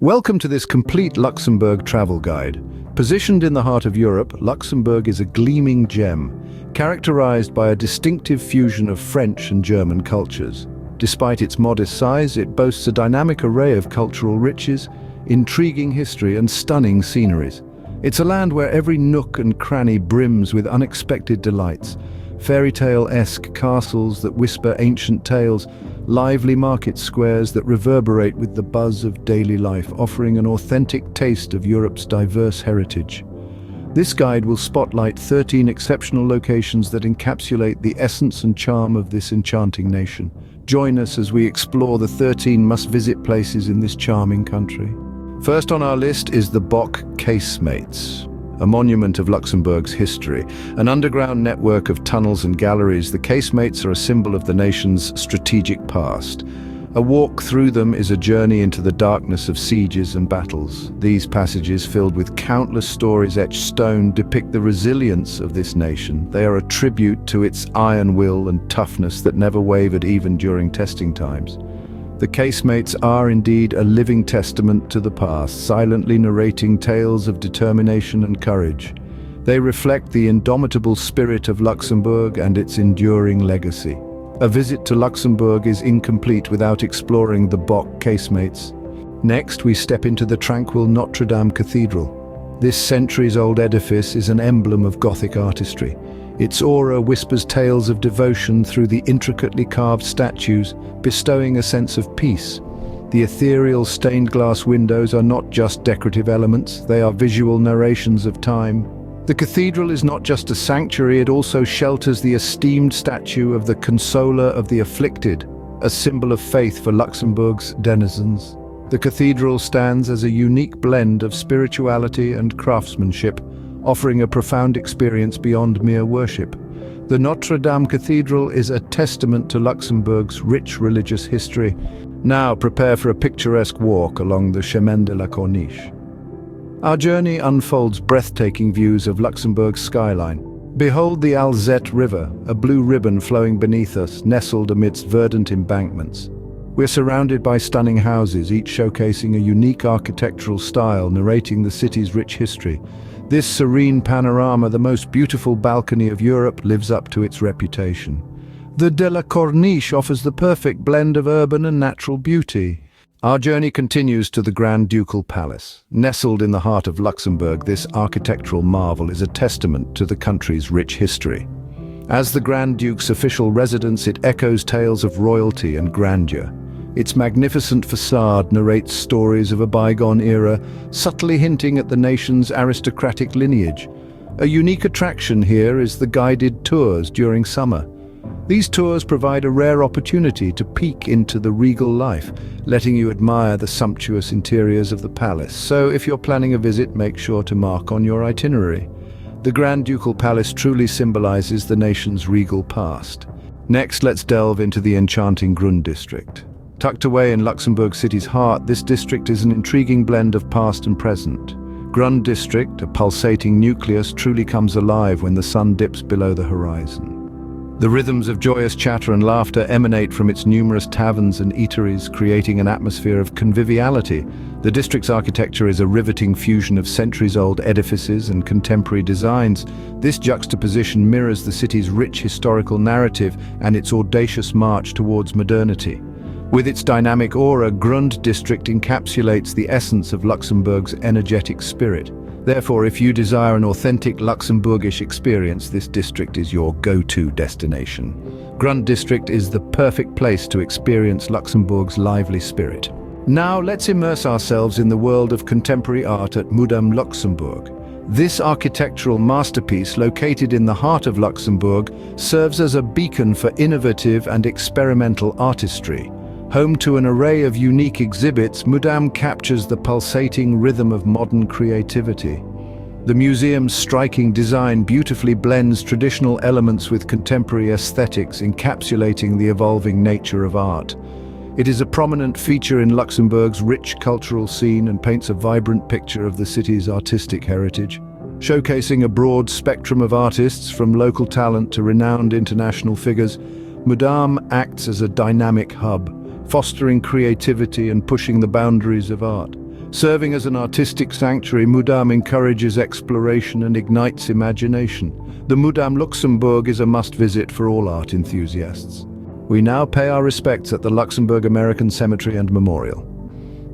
Welcome to this complete Luxembourg travel guide. Positioned in the heart of Europe, Luxembourg is a gleaming gem, characterized by a distinctive fusion of French and German cultures. Despite its modest size, it boasts a dynamic array of cultural riches, intriguing history, and stunning sceneries. It's a land where every nook and cranny brims with unexpected delights. Fairy tale-esque castles that whisper ancient tales, lively market squares that reverberate with the buzz of daily life, offering an authentic taste of Europe's diverse heritage. This guide will spotlight 13 exceptional locations that encapsulate the essence and charm of this enchanting nation. Join us as we explore the 13 must-visit places in this charming country. First on our list is the Bock Casemates, a monument of Luxembourg's history. An underground network of tunnels and galleries, the casemates are a symbol of the nation's strategic past. A walk through them is a journey into the darkness of sieges and battles. These passages, filled with countless stories etched stone, depict the resilience of this nation. They are a tribute to its iron will and toughness that never wavered even during testing times. The casemates are indeed a living testament to the past, silently narrating tales of determination and courage. They reflect the indomitable spirit of Luxembourg and its enduring legacy. A visit to Luxembourg is incomplete without exploring the Bock Casemates. Next, we step into the tranquil Notre Dame Cathedral. This centuries-old edifice is an emblem of Gothic artistry. Its aura whispers tales of devotion through the intricately carved statues, bestowing a sense of peace. The ethereal stained glass windows are not just decorative elements, they are visual narrations of time. The cathedral is not just a sanctuary, it also shelters the esteemed statue of the Consoler of the Afflicted, a symbol of faith for Luxembourg's denizens. The cathedral stands as a unique blend of spirituality and craftsmanship, offering a profound experience beyond mere worship. The Notre Dame Cathedral is a testament to Luxembourg's rich religious history. Now prepare for a picturesque walk along the Chemin de la Corniche. Our journey unfolds breathtaking views of Luxembourg's skyline. Behold the Alzette River, a blue ribbon flowing beneath us, nestled amidst verdant embankments. We're surrounded by stunning houses, each showcasing a unique architectural style, narrating the city's rich history. This serene panorama, the most beautiful balcony of Europe, lives up to its reputation. The de la Corniche offers the perfect blend of urban and natural beauty. Our journey continues to the Grand Ducal Palace. Nestled in the heart of Luxembourg, this architectural marvel is a testament to the country's rich history. As the Grand Duke's official residence, it echoes tales of royalty and grandeur. Its magnificent facade narrates stories of a bygone era, subtly hinting at the nation's aristocratic lineage. A unique attraction here is the guided tours during summer. These tours provide a rare opportunity to peek into the regal life, letting you admire the sumptuous interiors of the palace. So if you're planning a visit, make sure to mark on your itinerary. The Grand Ducal Palace truly symbolizes the nation's regal past. Next, let's delve into the enchanting Grund district. Tucked away in Luxembourg City's heart, this district is an intriguing blend of past and present. Grund district, a pulsating nucleus, truly comes alive when the sun dips below the horizon. The rhythms of joyous chatter and laughter emanate from its numerous taverns and eateries, creating an atmosphere of conviviality. The district's architecture is a riveting fusion of centuries-old edifices and contemporary designs. This juxtaposition mirrors the city's rich historical narrative and its audacious march towards modernity. With its dynamic aura, Grund district encapsulates the essence of Luxembourg's energetic spirit. Therefore, if you desire an authentic Luxembourgish experience, this district is your go-to destination. Grund district is the perfect place to experience Luxembourg's lively spirit. Now, let's immerse ourselves in the world of contemporary art at Museum Luxembourg. This architectural masterpiece, located in the heart of Luxembourg, serves as a beacon for innovative and experimental artistry. Home to an array of unique exhibits, Museum captures the pulsating rhythm of modern creativity. The museum's striking design beautifully blends traditional elements with contemporary aesthetics, encapsulating the evolving nature of art. It is a prominent feature in Luxembourg's rich cultural scene and paints a vibrant picture of the city's artistic heritage. Showcasing a broad spectrum of artists, from local talent to renowned international figures, Museum acts as a dynamic hub, fostering creativity and pushing the boundaries of art. Serving as an artistic sanctuary, Mudam encourages exploration and ignites imagination. The Mudam Luxembourg is a must-visit for all art enthusiasts. We now pay our respects at the Luxembourg American Cemetery and Memorial.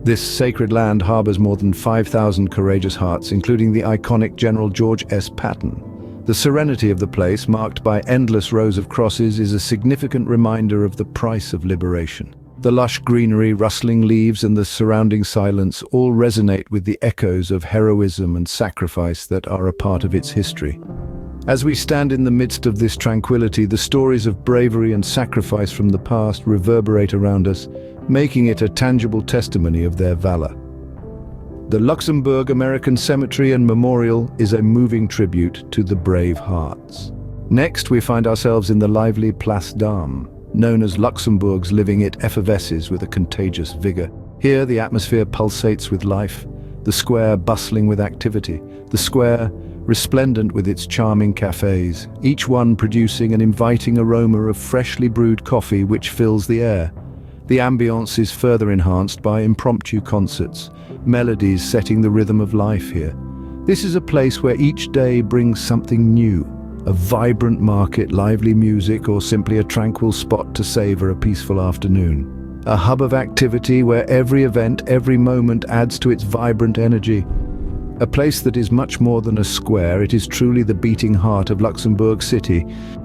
This sacred land harbors more than 5,000 courageous hearts, including the iconic General George S. Patton. The serenity of the place, marked by endless rows of crosses, is a significant reminder of the price of liberation. The lush greenery, rustling leaves, and the surrounding silence all resonate with the echoes of heroism and sacrifice that are a part of its history. As we stand in the midst of this tranquility, the stories of bravery and sacrifice from the past reverberate around us, making it a tangible testimony of their valor. The Luxembourg American Cemetery and Memorial is a moving tribute to the brave hearts. Next, we find ourselves in the lively Place d'Armes. Known as Luxembourg's living, it effervesces with a contagious vigor. Here, the atmosphere pulsates with life, the square bustling with activity, the square resplendent with its charming cafes, each one producing an inviting aroma of freshly brewed coffee which fills the air. The ambience is further enhanced by impromptu concerts, melodies setting the rhythm of life here. This is a place where each day brings something new. A vibrant market, lively music, or simply a tranquil spot to savor a peaceful afternoon. A hub of activity where every event, every moment adds to its vibrant energy. A place that is much more than a square, it is truly the beating heart of Luxembourg City.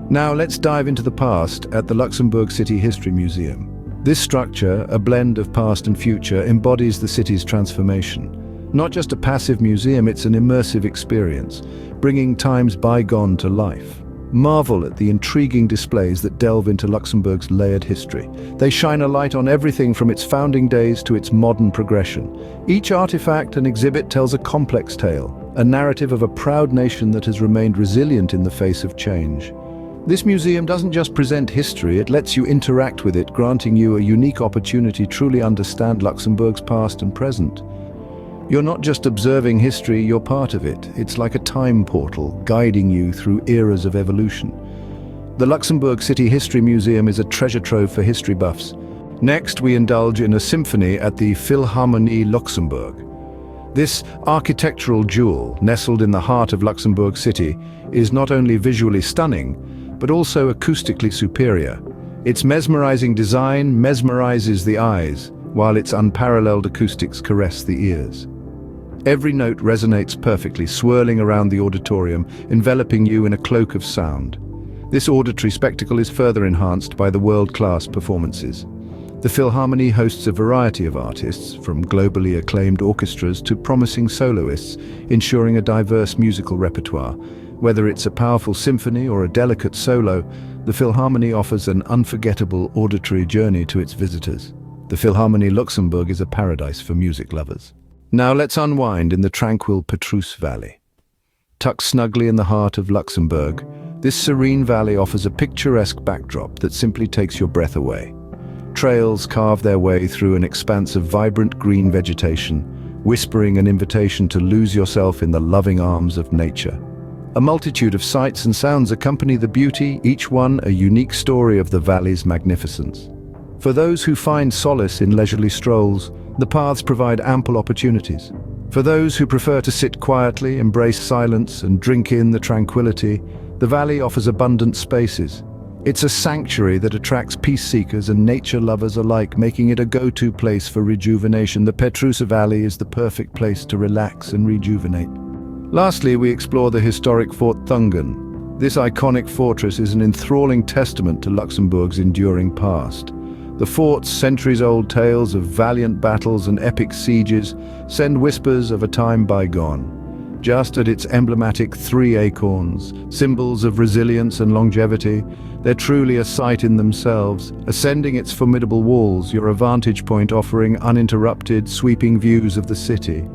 Now let's dive into the past at the Luxembourg City History Museum. This structure, a blend of past and future, embodies the city's transformation. Not just a passive museum, it's an immersive experience, bringing times bygone to life. Marvel at the intriguing displays that delve into Luxembourg's layered history. They shine a light on everything from its founding days to its modern progression. Each artifact and exhibit tells a complex tale, a narrative of a proud nation that has remained resilient in the face of change. This museum doesn't just present history, it lets you interact with it, granting you a unique opportunity to truly understand Luxembourg's past and present. You're not just observing history, you're part of it. It's like a time portal, guiding you through eras of evolution. The Luxembourg City History Museum is a treasure trove for history buffs. Next, we indulge in a symphony at the Philharmonie Luxembourg. This architectural jewel, nestled in the heart of Luxembourg City, is not only visually stunning, but also acoustically superior. Its mesmerizing design mesmerizes the eyes, while its unparalleled acoustics caress the ears. Every note resonates perfectly, swirling around the auditorium, enveloping you in a cloak of sound. This auditory spectacle is further enhanced by the world-class performances. The Philharmonie hosts a variety of artists, from globally acclaimed orchestras to promising soloists, ensuring a diverse musical repertoire. Whether it's a powerful symphony or a delicate solo, the Philharmonie offers an unforgettable auditory journey to its visitors. The Philharmonie Luxembourg is a paradise for music lovers. Now let's unwind in the tranquil Petrus Valley. Tucked snugly in the heart of Luxembourg, this serene valley offers a picturesque backdrop that simply takes your breath away. Trails carve their way through an expanse of vibrant green vegetation, whispering an invitation to lose yourself in the loving arms of nature. A multitude of sights and sounds accompany the beauty, each one a unique story of the valley's magnificence. For those who find solace in leisurely strolls, the paths provide ample opportunities. For those who prefer to sit quietly, embrace silence, and drink in the tranquility, the valley offers abundant spaces. It's a sanctuary that attracts peace-seekers and nature lovers alike, making it a go-to place for rejuvenation. The Petrus Valley is the perfect place to relax and rejuvenate. Lastly, we explore the historic Fort Thungen. This iconic fortress is an enthralling testament to Luxembourg's enduring past. The fort's centuries-old tales of valiant battles and epic sieges send whispers of a time bygone. Just at its emblematic 3 acorns, symbols of resilience and longevity, they're truly a sight in themselves. Ascending its formidable walls, you're a vantage point offering uninterrupted, sweeping views of the city.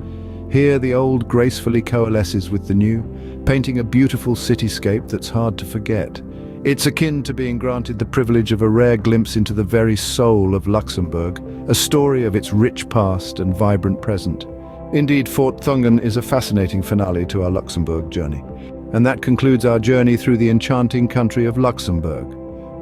Here, the old gracefully coalesces with the new, painting a beautiful cityscape that's hard to forget. It's akin to being granted the privilege of a rare glimpse into the very soul of Luxembourg, a story of its rich past and vibrant present. Indeed, Fort Thungen is a fascinating finale to our Luxembourg journey. And that concludes our journey through the enchanting country of Luxembourg.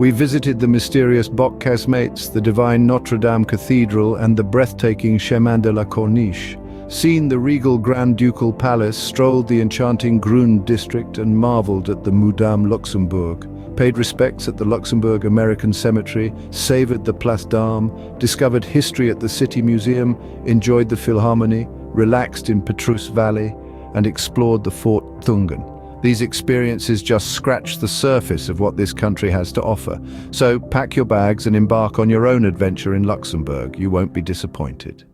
We visited the mysterious Bock-Casemates, the divine Notre Dame Cathedral, and the breathtaking Chemin de la Corniche. seen the regal Grand Ducal Palace, strolled the enchanting Grund district and marveled at the Madame Luxembourg, paid respects at the Luxembourg American Cemetery, savored the Place d'Armes, discovered history at the City Museum, enjoyed the Philharmonie, relaxed in Petrus Valley, and explored the Fort Thungen. These experiences just scratch the surface of what this country has to offer. So pack your bags and embark on your own adventure in Luxembourg. You won't be disappointed.